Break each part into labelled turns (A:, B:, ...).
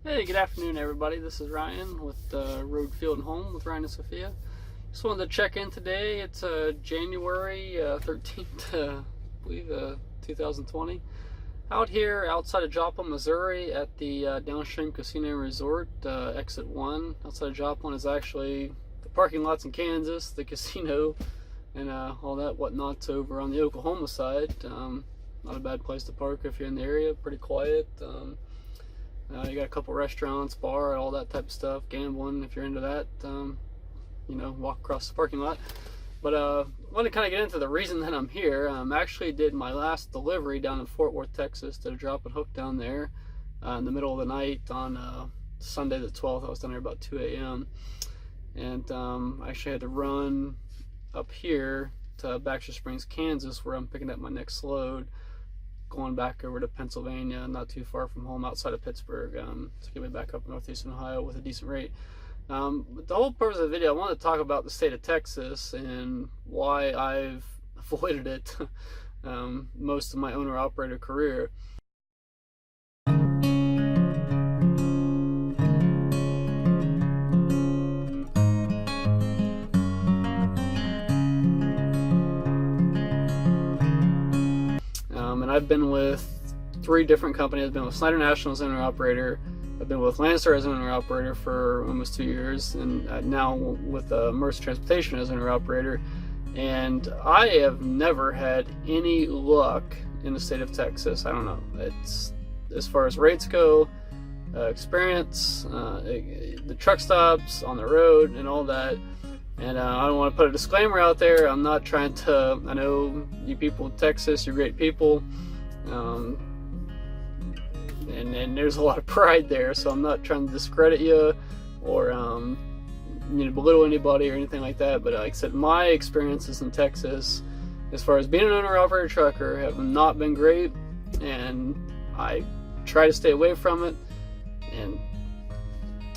A: Hey, good afternoon, everybody. This is Ryan with Road, Field, and Home with Ryan and Sophia. Just wanted to check in today. It's January 13th, I believe, 2020. Out here outside of Joplin, Missouri at the Downstream Casino Resort, Exit 1. Outside of Joplin is actually the parking lots in Kansas, the casino, and all that whatnot's over on the Oklahoma side. Not a bad place to park if you're in the area, pretty quiet. You got a couple restaurants, bar, all that type of stuff, gambling if you're into that. Walk across the parking lot. But I want to kind of get into the reason that I'm here. Actually did my last delivery down in Fort Worth, Texas. Did a drop and hook down there in the middle of the night on Sunday the 12th. I was down there about 2 a.m. And I actually had to run up here to Baxter Springs, Kansas, where I'm picking up my next load, going back over to Pennsylvania, not too far from home, outside of Pittsburgh, to get me back up northeastern Ohio with a decent rate. But the whole purpose of the video, I want to talk about the state of Texas and why I've avoided it most of my owner-operator career. And I've been with 3 different companies. I've been with Snyder National as owner-operator. I've been with Landstar as owner-operator for almost 2 years, and now with Mercer Transportation as owner-operator. And I have never had any luck in the state of Texas. I don't know. It's as far as rates go, experience, the truck stops on the road, and all that. And I don't want to put a disclaimer out there. I'm not trying to, I know you people in Texas, you're great people. And there's a lot of pride there, so I'm not trying to discredit you or belittle anybody or anything like that. But like I said, my experiences in Texas, as far as being an owner-operator trucker, have not been great, and I try to stay away from it. And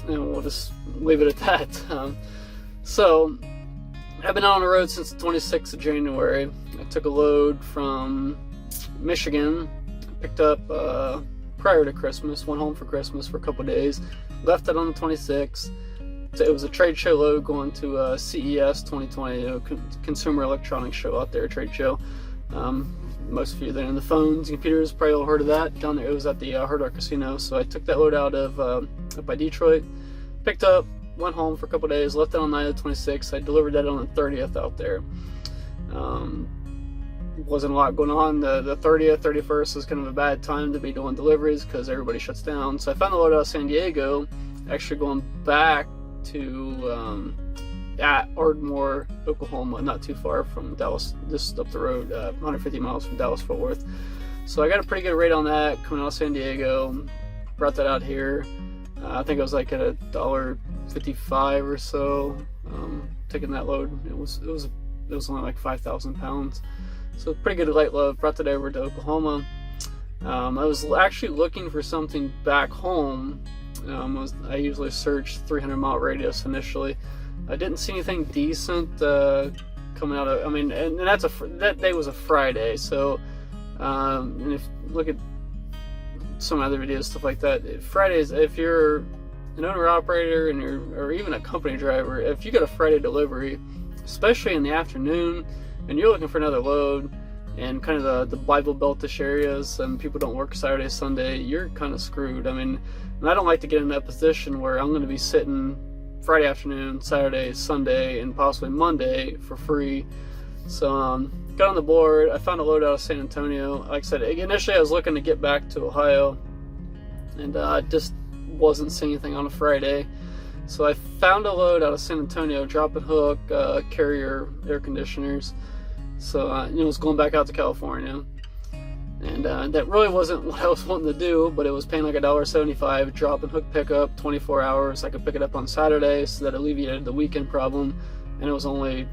A: we'll just leave it at that. So, I've been out on the road since the 26th of January. I took a load from Michigan, picked up prior to Christmas, went home for Christmas for a couple days, left it on the 26th. It was a trade show load going to CES 2020, Consumer Electronics Show out there, trade show. Most of you that are in the phones, computers, probably all heard of that. Down there, it was at the Hard Rock Casino. So I took that load out of up by Detroit, picked up, went home for a couple days, left it on the night of the 26th. I delivered that on the 30th out there. Wasn't a lot going on. The 30th, 31st was kind of a bad time to be doing deliveries because everybody shuts down. So I found the load out of San Diego, actually going back to Ardmore, Oklahoma, not too far from Dallas, just up the road, 150 miles from Dallas, Fort Worth. So I got a pretty good rate on that coming out of San Diego. Brought that out here. I think it was like at $1.55 or so. Taking that load, it was only like 5,000 pounds, so pretty good light load. Brought that over to Oklahoma. I was actually looking for something back home. I usually search 300-mile radius initially. I didn't see anything decent coming out of. I mean, and that day was a Friday, so and if you look at some other videos, stuff like that, Fridays, if you're an owner-operator or even a company driver, if you get a Friday delivery, especially in the afternoon, and you're looking for another load, and kind of the Bible Belt-ish areas, and people don't work Saturday, Sunday, you're kind of screwed. I mean, and I don't like to get in that position where I'm going to be sitting Friday afternoon, Saturday, Sunday, and possibly Monday for free. So got on the board. I found a load out of San Antonio. Like I said, initially I was looking to get back to Ohio, and I just wasn't seeing anything on a Friday. So I found a load out of San Antonio, drop and hook, Carrier air conditioners. So it was going back out to California, and that really wasn't what I was wanting to do, but it was paying like $1.75 drop and hook pickup, 24 hours. I could pick it up on Saturday, so that alleviated the weekend problem, and it was only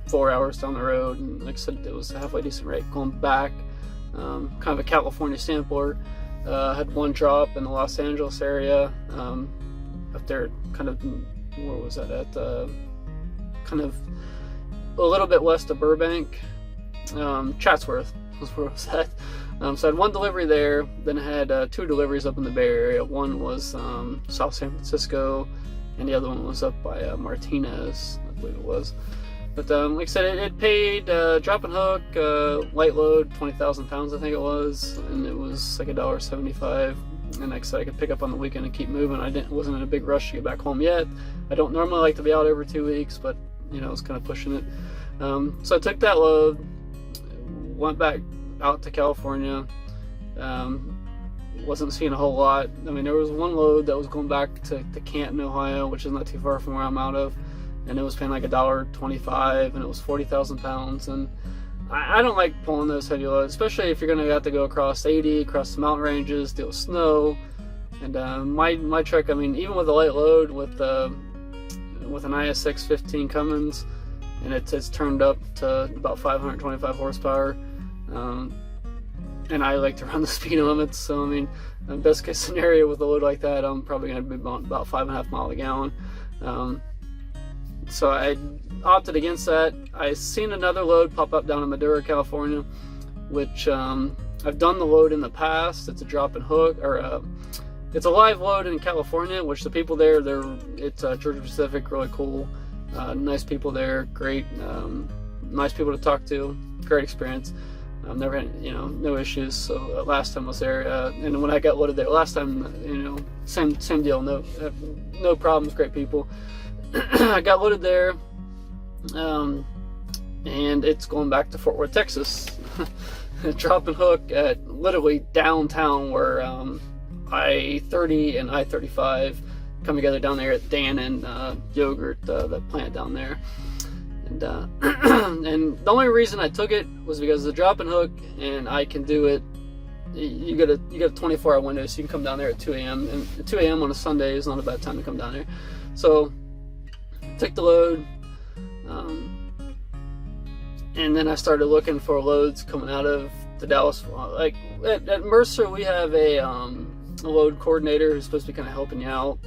A: 4 hours down the road. And like I said, it was a halfway decent rate going back. Kind of a California sampler. Had one drop in the Los Angeles area, up there, kind of, where was that at? Kind of a little bit west of Burbank. Chatsworth was where it was at. So I had one delivery there, then I had 2 deliveries up in the Bay Area. One was South San Francisco, and the other one was up by Martinez, I believe it was. But like I said, it paid drop and hook, light load, 20,000 pounds I think it was, and it was like $1.75. And like I said, I could pick up on the weekend and keep moving. Wasn't in a big rush to get back home yet. I don't normally like to be out every 2 weeks, but you know, I was kind of pushing it. So I took that load, went back out to California. Wasn't seeing a whole lot. I mean, there was one load that was going back to Canton, Ohio, which is not too far from where I'm out of, and it was paying like $1.25, and it was 40,000 pounds. And I don't like pulling those heavy loads, especially if you're going to have to go across 80, across the mountain ranges, deal with snow. And my truck, I mean, even with a light load, with an ISX 15 Cummins, and it's turned up to about 525 horsepower. And I like to run the speed limits, so I mean, the best case scenario with a load like that, I'm probably going to be about 5.5 miles a gallon. So I opted against that. I seen another load pop up down in Madera, California, which I've done the load in the past. It's a drop and hook, or it's a live load in California, which the people there, it's Georgia Pacific, really cool, nice people there, great, nice people to talk to, great experience. Never had, you know, no issues. So last time I was there, and when I got loaded there last time, you know, same deal, no problems, great people. I got loaded there, and it's going back to Fort Worth, Texas. Drop and hook at literally downtown, where I-30 and I-35 come together down there at Dan and Yogurt, that plant down there. And and the only reason I took it was because of the drop and hook, and I can do it. You got a 24-hour window, so you can come down there at 2 a.m. and 2 a.m. on a Sunday is not a bad time to come down there. So took the load, and then I started looking for loads coming out of the Dallas. Like at Mercer, we have a load coordinator who's supposed to be kind of helping you out,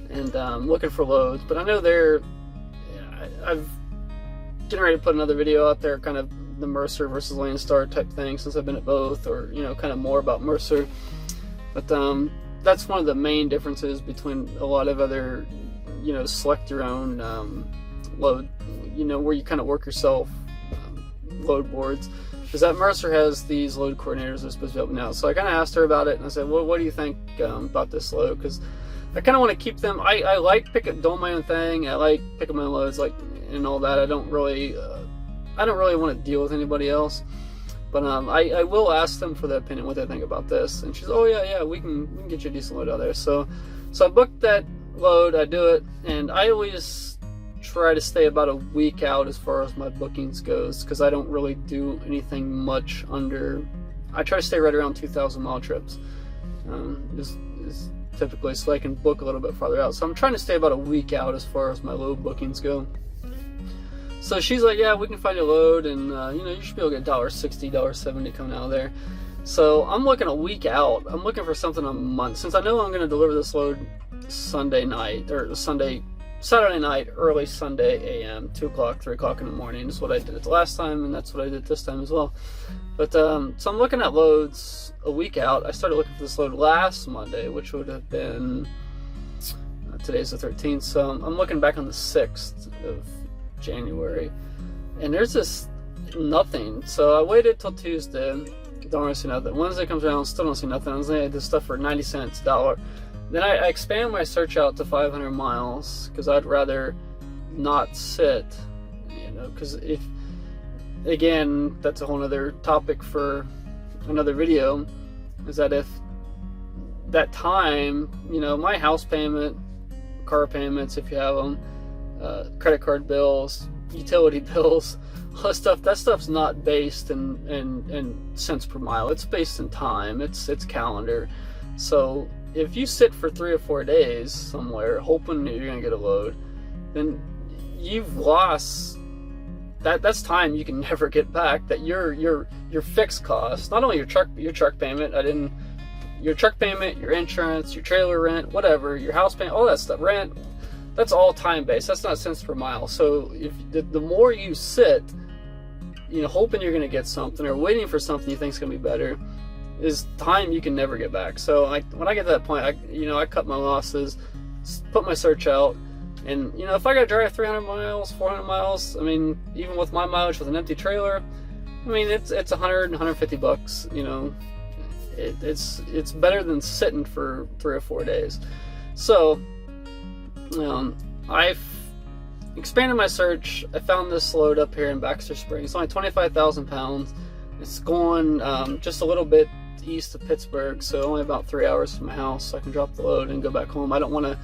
A: and looking for loads. But I know I've getting ready to put another video out there, kind of the Mercer versus Landstar type thing, since I've been at both, or you know, kind of more about Mercer. But that's one of the main differences between a lot of other, you know, select your own load, you know, where you kind of work yourself load boards, is that Mercer has these load coordinators that are supposed to be helping out. So I kind of asked her about it, and I said, well, what do you think about this load? Because I kind of want to keep them. I like doing my own thing. I like picking my own loads, like, and all that. I don't really want to deal with anybody else. But I will ask them for their opinion, what they think about this. And she's, oh yeah, we can get you a decent load out there. So I booked that load. I do it, and I always try to stay about a week out as far as my bookings goes, because I don't really do anything much under. I try to stay right around 2,000 mile trips. Is typically, so I can book a little bit farther out. So I'm trying to stay about a week out as far as my load bookings go. So she's like, yeah, we can find a load, and you know, you should be able to get $1.60, $1.70 coming out of there. So I'm looking a week out. I'm looking for something a month, since I know I'm going to deliver this load Sunday night, or Saturday night, early Sunday a.m., 2 o'clock, 3 o'clock in the morning. That's what I did it the last time, and that's what I did this time as well. But so I'm looking at loads a week out. I started looking for this load last Monday, which would have been, today's the 13th, so I'm looking back on the 6th of January, and there's just nothing. So I waited till Tuesday, don't really see nothing. Wednesday comes around, still don't see nothing. I was looking at this stuff for 90 cents, $1. Then I expand my search out to 500 miles, because I'd rather not sit, you know, because if, again, that's a whole other topic for another video, is that if that time, you know, my house payment, car payments, if you have them, credit card bills, utility bills, all that stuff's not based in cents per mile. It's based in time. It's calendar. So if you sit for 3 or 4 days somewhere hoping that you're gonna get a load, then you've lost that's time you can never get back. That your fixed cost, not only your truck payment, your truck payment, your insurance, your trailer rent, whatever, your house payment, all that stuff, rent, that's all time based. That's not cents per mile. So if the more you sit, you know, hoping you're going to get something or waiting for something you think is going to be better, is time you can never get back. So when I get to that point, I cut my losses, put my search out, and if I got to drive 300 miles, 400 miles, I mean, even with my mileage with an empty trailer, I mean, it's 100, 150 bucks. It's better than sitting for 3 or 4 days. So I've expanded my search. I found this load up here in Baxter Springs. It's only 25,000 pounds. It's going just a little bit east of Pittsburgh, so only about 3 hours from my house. So I can drop the load and go back home. I don't want to.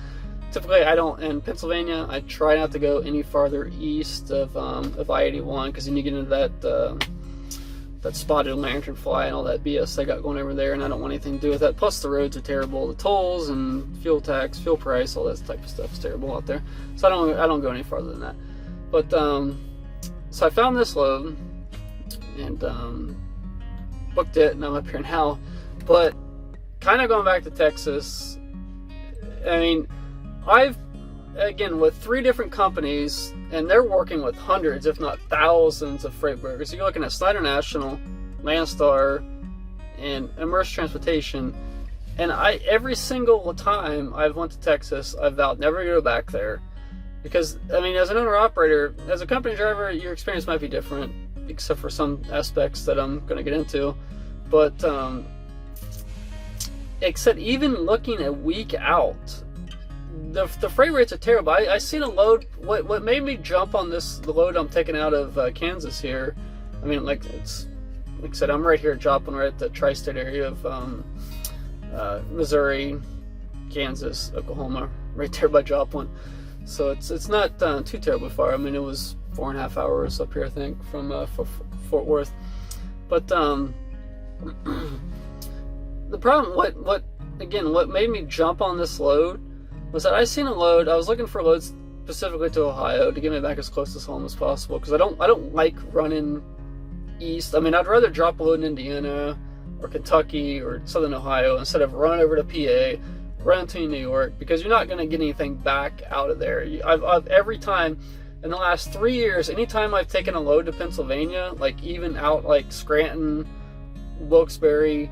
A: Typically, I don't, in Pennsylvania, I try not to go any farther east of I-81, because then you get into that spotted lanternfly and all that BS they got going over there, and I don't want anything to do with that. Plus, the roads are terrible. The tolls and fuel tax, fuel price, all that type of stuff is terrible out there. So I don't go any farther than that. But so I found this load and booked it, and I'm up here now. But kind of going back to Texas, I mean, I've, again, with 3 different companies, and they're working with hundreds, if not thousands, of freight brokers. You're looking at Snyder National, Landstar, and Immerse Transportation. And every single time I've went to Texas, I've vowed never to go back there. Because, I mean, as an owner-operator, as a company driver, your experience might be different, except for some aspects that I'm going to get into. But, except even looking a week out, the freight rates are terrible. I seen a load. What made me jump on the load I'm taking out of Kansas here? I mean, like I said, I'm right here at Joplin, right at the tri-state area of Missouri, Kansas, Oklahoma, right there by Joplin. So it's not too terribly far. I mean, it was 4.5 hours up here, I think, from Fort Worth. But the problem, what made me jump on this load was that I seen a load. I was looking for loads specifically to Ohio to get me back as close to home as possible, because I don't like running east. I mean, I'd rather drop a load in Indiana or Kentucky or Southern Ohio instead of running over to PA, run to New York, because you're not going to get anything back out of there. I've every time in the last 3 years, anytime I've taken a load to Pennsylvania, like even out like Scranton, Wilkes-Barre,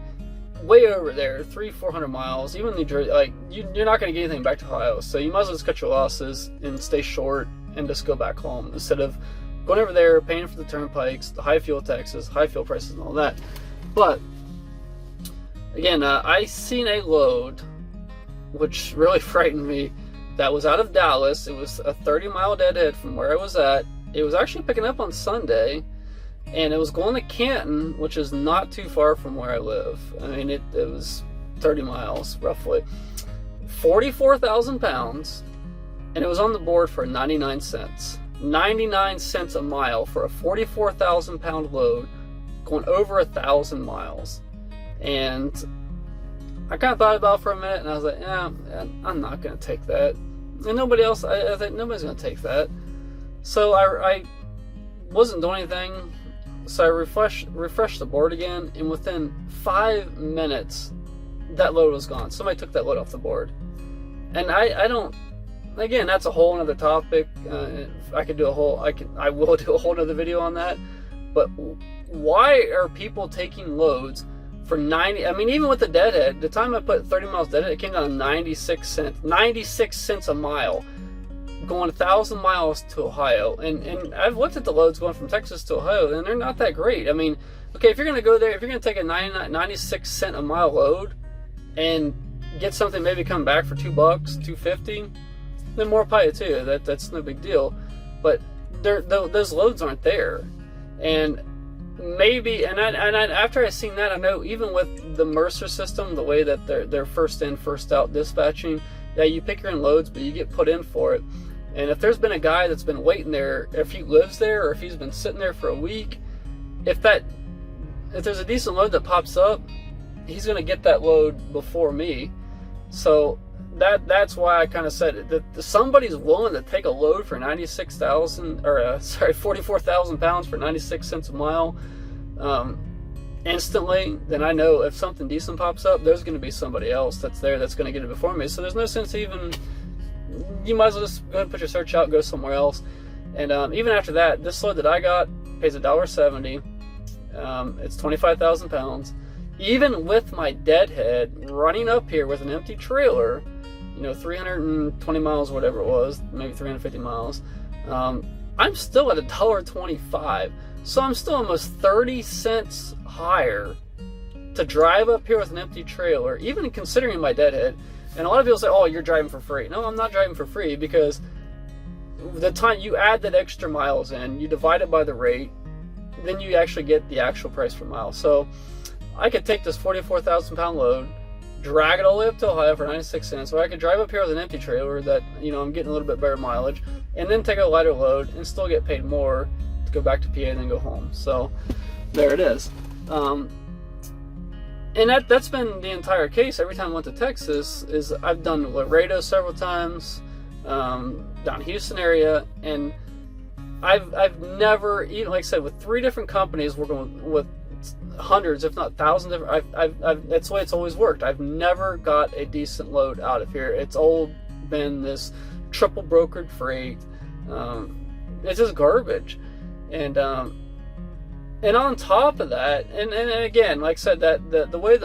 A: way over there, 300-400 miles, even New Jersey, like you're not going to get anything back to Ohio. So you might as well just cut your losses and stay short and just go back home, instead of going over there, paying for the turnpikes, the high fuel taxes, high fuel prices, and all that. But again, I seen a load which really frightened me, that was out of Dallas. It was a 30-mile deadhead from where I was at. It was actually picking up on Sunday, and it was going to Canton, which is not too far from where I live. I mean, it was 30 miles, roughly. 44,000 pounds, and it was on the board for 99 cents. 99 cents a mile for a 44,000 pound load going over 1,000 miles. And I kind of thought about it for a minute, and I was like, yeah, I'm not going to take that. And nobody else, I think nobody's going to take that. So I wasn't doing anything. So I refreshed the board again, and within 5 minutes, that load was gone. Somebody took that load off the board. And I don't, again, that's a whole other topic. I will do a whole other video on that. But why are people taking loads for 90? I mean, even with the deadhead, the time I put 30 miles deadhead, it came down to 96 cents. 96 cents a mile, going 1,000 miles to Ohio. And I've looked at the loads going from Texas to Ohio, and they're not that great. I mean, okay, if you're going to go there, if you're going to take a 96 cent a mile load and get something maybe come back for $2, $2.50, then more power to you. That's no big deal. But those loads aren't there. And maybe, and after I seen that, I know even with the Mercer system, the way that they're first in, first out dispatching, yeah, you pick your own loads, but you get put in for it. And if there's been a guy that's been waiting there, if he lives there or if he's been sitting there for a week, if there's a decent load that pops up, he's going to get that load before me. So that's why I kind of said that somebody's willing to take a load for 44,000 pounds for 96 cents a mile instantly, then I know if something decent pops up, there's going to be somebody else that's there that's going to get it before me. So there's no sense even, you might as well just go ahead and put your search out, go somewhere else. And even after that, this load that I got pays $1.70. It's 25,000 pounds. even with my deadhead running up here with an empty trailer, 320 miles, whatever it was, maybe 350 miles, I'm still at $1.25. So I'm still almost 30 cents higher to drive up here with an empty trailer, even considering my deadhead. And a lot of people say, oh, you're driving for free. No, I'm not driving for free, because the time you add that extra miles in, you divide it by the rate, then you actually get the actual price per mile. So I could take this 44,000 pound load, drag it all the way up to Ohio for 96 cents, or I could drive up here with an empty trailer that, I'm getting a little bit better mileage, and then take a lighter load and still get paid more to go back to PA and then go home. So there it is. And that's been the entire case every time I went to Texas. Is I've done Laredo several times, down Houston area, and I've never, even like I said, with 3 different companies working with hundreds, if not thousands, that's the way it's always worked. I've never got a decent load out of here. It's all been this triple brokered freight. It's just garbage, and on top of that, and again, like I said, that the way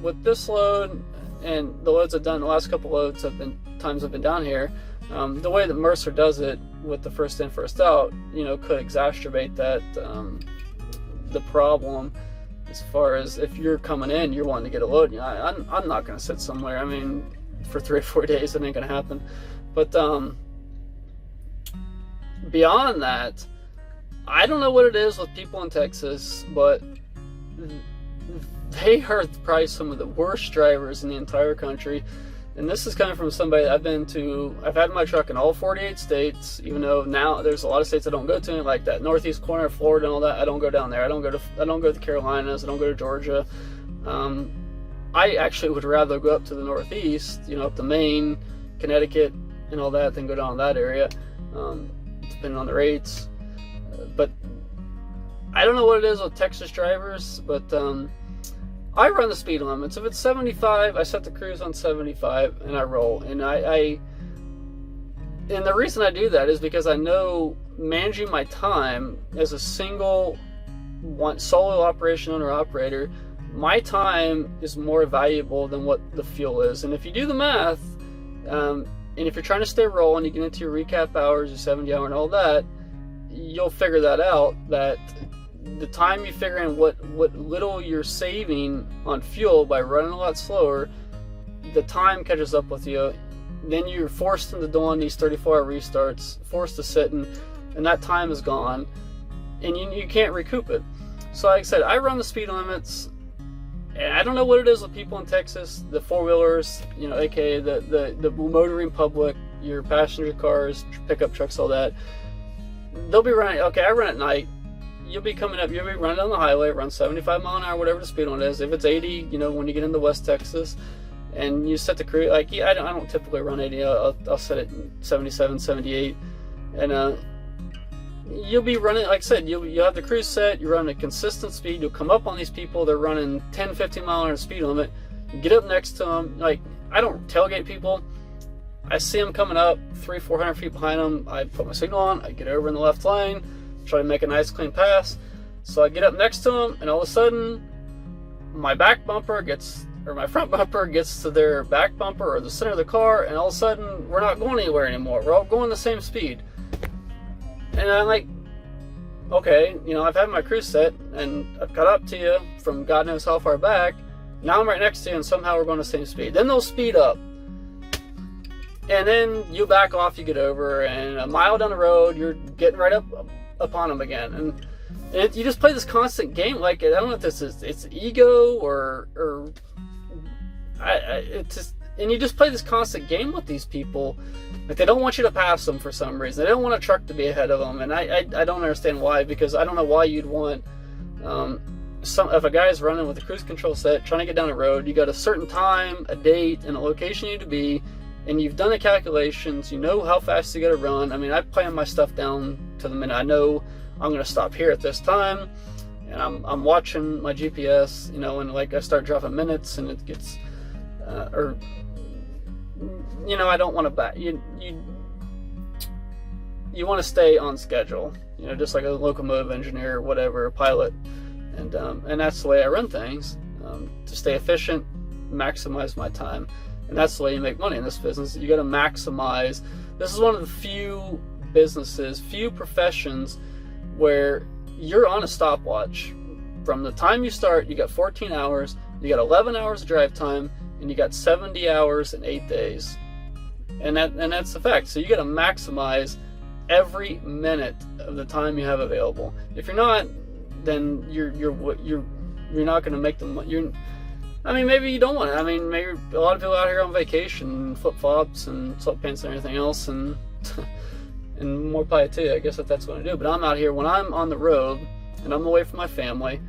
A: with this load and the loads I've done, the last couple loads times I've been down here, the way that Mercer does it with the first in first out, could exacerbate that the problem. As far as if you're coming in, you're wanting to get a load, I'm not going to sit somewhere. I mean, for 3 or 4 days, it ain't going to happen. But beyond that, I don't know what it is with people in Texas, but they are probably some of the worst drivers in the entire country. And this is coming from somebody I've had my truck in all 48 states, even though now there's a lot of states I don't go to, like that northeast corner of Florida and all that. I don't go down there. I don't go to the Carolinas. I don't go to Georgia. I actually would rather go up to the northeast, up to Maine, Connecticut, and all that, than go down that area, depending on the rates. But I don't know what it is with Texas drivers, but I run the speed limits. If it's 75, I set the cruise on 75 and I roll. And and the reason I do that is because I know managing my time as a solo operation owner operator, my time is more valuable than what the fuel is. And if you do the math, and if you're trying to stay rolling, you get into your recap hours, your 70 hour and all that, you'll figure that out, that the time you figure in what little you're saving on fuel by running a lot slower, the time catches up with you. Then you're forced into doing these 34-hour restarts, forced to sit, and that time is gone, and you can't recoup it. So like I said, I run the speed limits, and I don't know what it is with people in Texas, the four-wheelers, aka the motoring public, your passenger cars, pickup trucks, all that. They'll be running, okay, I run at night. You'll be coming up, you'll be running down the highway, run 75 mile an hour, whatever the speed limit is. If it's 80, when you get into West Texas, and you set the cruise, I don't typically run 80, I'll set it 77, 78, and you'll be running, like I said, you'll have the cruise set, you're running a consistent speed, you'll come up on these people, they're running 10, 15 mile an hour speed limit, you get up next to them, like, I don't tailgate people. I see them coming up 300-400 feet behind them, I put my signal on, I get over in the left lane, try to make a nice clean pass. So I get up next to them, and all of a sudden my front bumper gets to their back bumper or the center of the car, and all of a sudden we're not going anywhere anymore. We're all going the same speed. And I'm like, okay, I've had my cruise set and I've got up to you from God knows how far back. Now I'm right next to you and somehow we're going the same speed. Then they'll speed up. And then you back off, you get over, and a mile down the road, you're getting right up upon them again. And you just play this constant game. Like, I don't know if it's ego or it's just, and you just play this constant game with these people. Like, they don't want you to pass them for some reason. They don't want a truck to be ahead of them, and I don't understand why, because I don't know why you'd want if a guy's running with a cruise control set, trying to get down the road, you got a certain time, a date, and a location you need to be, and you've done the calculations, you know how fast you got to run. I mean, I plan my stuff down to the minute. I know I'm going to stop here at this time, and I'm watching my GPS, and like I start dropping minutes, and it gets, I don't want to back. You want to stay on schedule, just like a locomotive engineer or whatever, a pilot, and that's the way I run things. to stay efficient, maximize my time. And that's the way you make money in this business. You got to maximize. This is one of the few businesses, few professions where you're on a stopwatch. From the time you start, you got 14 hours, you got 11 hours of drive time, and you got 70 hours in 8 days. And that's the fact. So you got to maximize every minute of the time you have available. If you're not, then you're not going to make the money. I mean, maybe you don't want it. I mean, maybe a lot of people out here on vacation, flip-flops and sweatpants and everything else, and and more pie too, I guess, if that's what I do. But I'm out here when I'm on the road and I'm away from my family.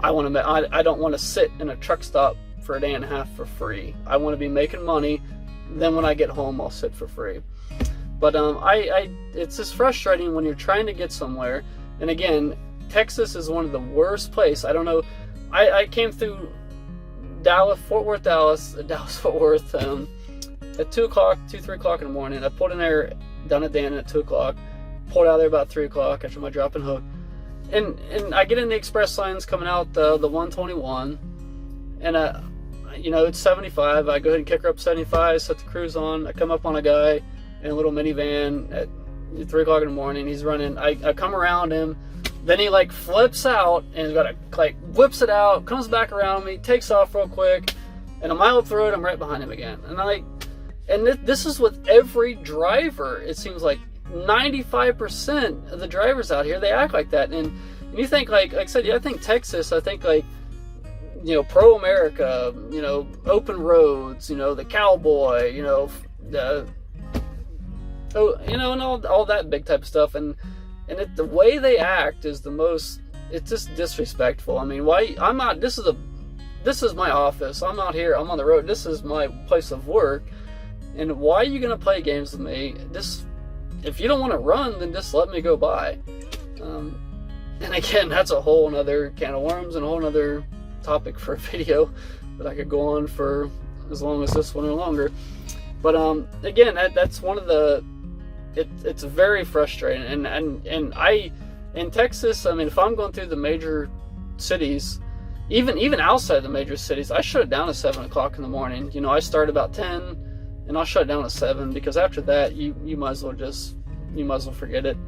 A: I don't want to sit in a truck stop for a day and a half for free. I want to be making money. Then when I get home, I'll sit for free. But it's just frustrating when you're trying to get somewhere. And again, Texas is one of the worst places. I don't know. I came through Fort Worth, at 2 o'clock, 3 o'clock in the morning. I pulled in there down at Dannon at 2 o'clock. Pulled out there about 3 o'clock after my drop and hook. And I get in the express lanes coming out the 121. And it's 75. I go ahead and kick her up 75, set the cruise on. I come up on a guy in a little minivan at 3 o'clock in the morning. He's running. I come around him. Then he like flips out and he's got to like whips it out, comes back around me, takes off real quick, and a mile up the road, I'm right behind him again. And this is with every driver. It seems like 95% of the drivers out here, they act like that. And you think like I said, I think Texas. I think like, pro America, open roads, the cowboy, and all that big type of stuff. And the way they act is it's just disrespectful. I mean, why? This is my office. I'm out here. I'm on the road. This is my place of work. And why are you going to play games with me? If you don't want to run, then just let me go by. And again, that's a whole nother can of worms and a whole nother topic for a video that I could go on for as long as this one or longer. But again, that's one of the. It's very frustrating, and in Texas, I mean, if I'm going through the major cities, even outside the major cities, I shut it down at 7 o'clock in the morning. I start about 10, and I'll shut it down at 7, because after that, you might as well forget it.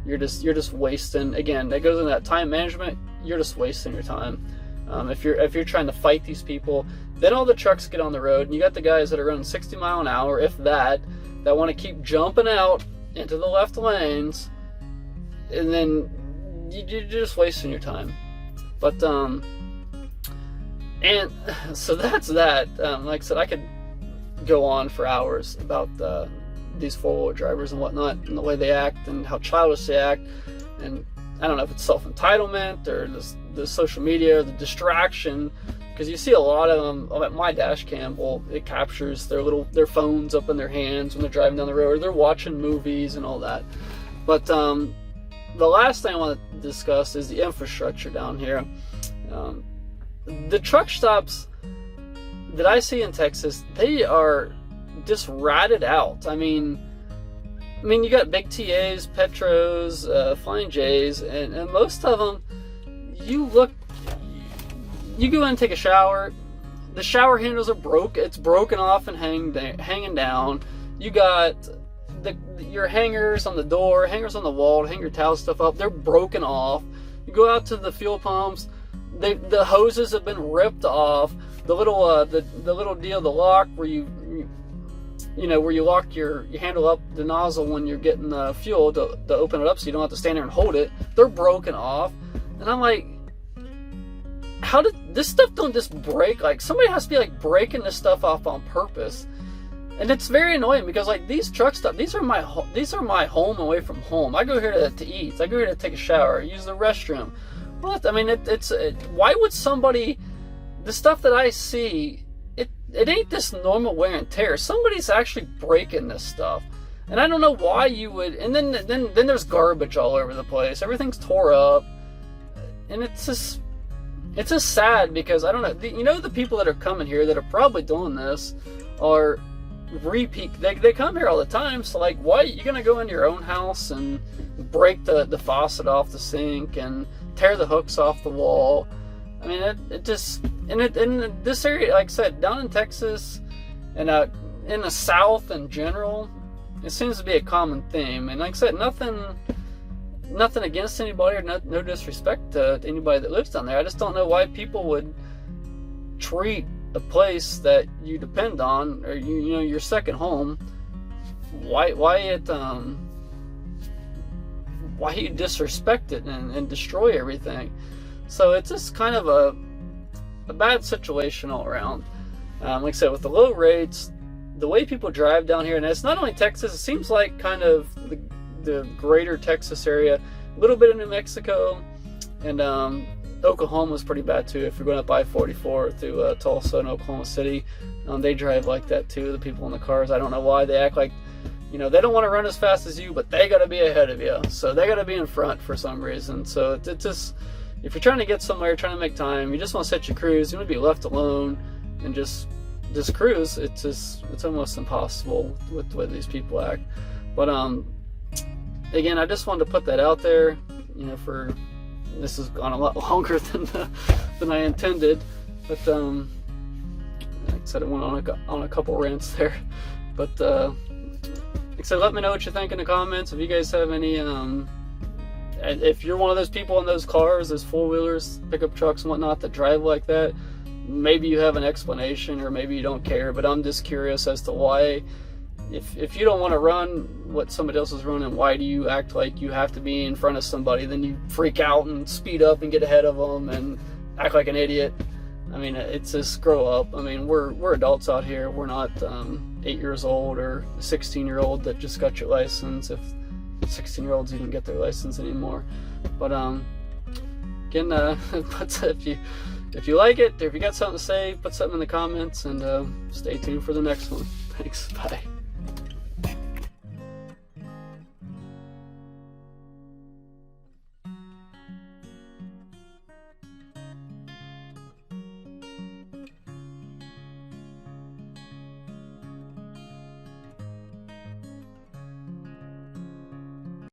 A: You're just wasting. Again, that goes into that time management. You're just wasting your time. If you're trying to fight these people, then all the trucks get on the road, and you got the guys that are running 60 mile an hour, if that want to keep jumping out into the left lanes, and then you're just wasting your time. But and so that's that. Like I said, I could go on for hours about these four-wheel drivers and whatnot, and the way they act and how childish they act. And I don't know if it's self-entitlement or the social media or the distraction, because you see a lot of them at my dash cam. Well, it captures their phones up in their hands when they're driving down the road, or they're watching movies and all that. But the last thing I want to discuss is the infrastructure down here. The truck stops that I see in Texas, they are just ratted out. I mean, you got big TAs, Petros, Flying J's, and most of them, you go in and take a shower, the shower handles are broke. It's broken off and hanging down. You got your hangers on the door, hangers on the wall to hang your towel stuff up. They're broken off. You go out to the fuel pumps. The hoses have been ripped off. The little deal, the lock where where you lock your handle up the nozzle when you're getting the fuel to open it up so you don't have to stand there and hold it. They're broken off. And I'm like, how did this stuff don't just break? Like, somebody has to be like breaking this stuff off on purpose. And it's very annoying because like these truck stuff, these are my home away from home. I go here to eat. I go here to take a shower, use the restroom. What? I mean, why would somebody? The stuff that I see, it ain't this normal wear and tear. Somebody's actually breaking this stuff, and I don't know why you would. And then there's garbage all over the place. Everything's tore up, and it's just sad because I don't know. The people that are coming here that are probably doing this are repeat. They come here all the time. So like, why are you gonna go into your own house and break the faucet off the sink and tear the hooks off the wall? I mean, it just, in this area, like I said, down in Texas and in the South in general, it seems to be a common theme. And like I said, nothing against anybody, or no disrespect to anybody that lives down there. I just don't know why people would treat a place that you depend on, or you know, your second home, why you disrespect it and destroy everything. So it's just kind of a bad situation all around. Like I said, with the low rates, the way people drive down here, and it's not only Texas, it seems like kind of the greater Texas area, a little bit of New Mexico, and Oklahoma's pretty bad too. If you're going up I-44 through Tulsa and Oklahoma City, they drive like that too, the people in the cars. I don't know why. They act like, you know, they don't want to run as fast as you, but they got to be ahead of you. So they got to be in front for some reason. So it just, if you're trying to get somewhere, trying to make time, you just want to set your cruise, you want to be left alone and just cruise, it's almost impossible with the way these people act. But again, I just wanted to put that out there, you know, for, this has gone a lot longer than I intended, but like I said, it went on a couple rants there. But like I said, let me know what you think in the comments. If you guys have any, if you're one of those people in those cars, those four-wheelers, pickup trucks and whatnot that drive like that, maybe you have an explanation, or maybe you don't care. But I'm just curious as to why, if you don't want to run what somebody else is running, why do you act like you have to be in front of somebody? Then you freak out and speed up and get ahead of them and act like an idiot. I mean, it's just grow up. I mean, we're adults out here. We're not 8 years old or a 16-year-old that just got your license, if 16-year-olds even get their license anymore. But again, if you like it, or if you got something to say, put something in the comments, and stay tuned for the next one. Thanks. Bye.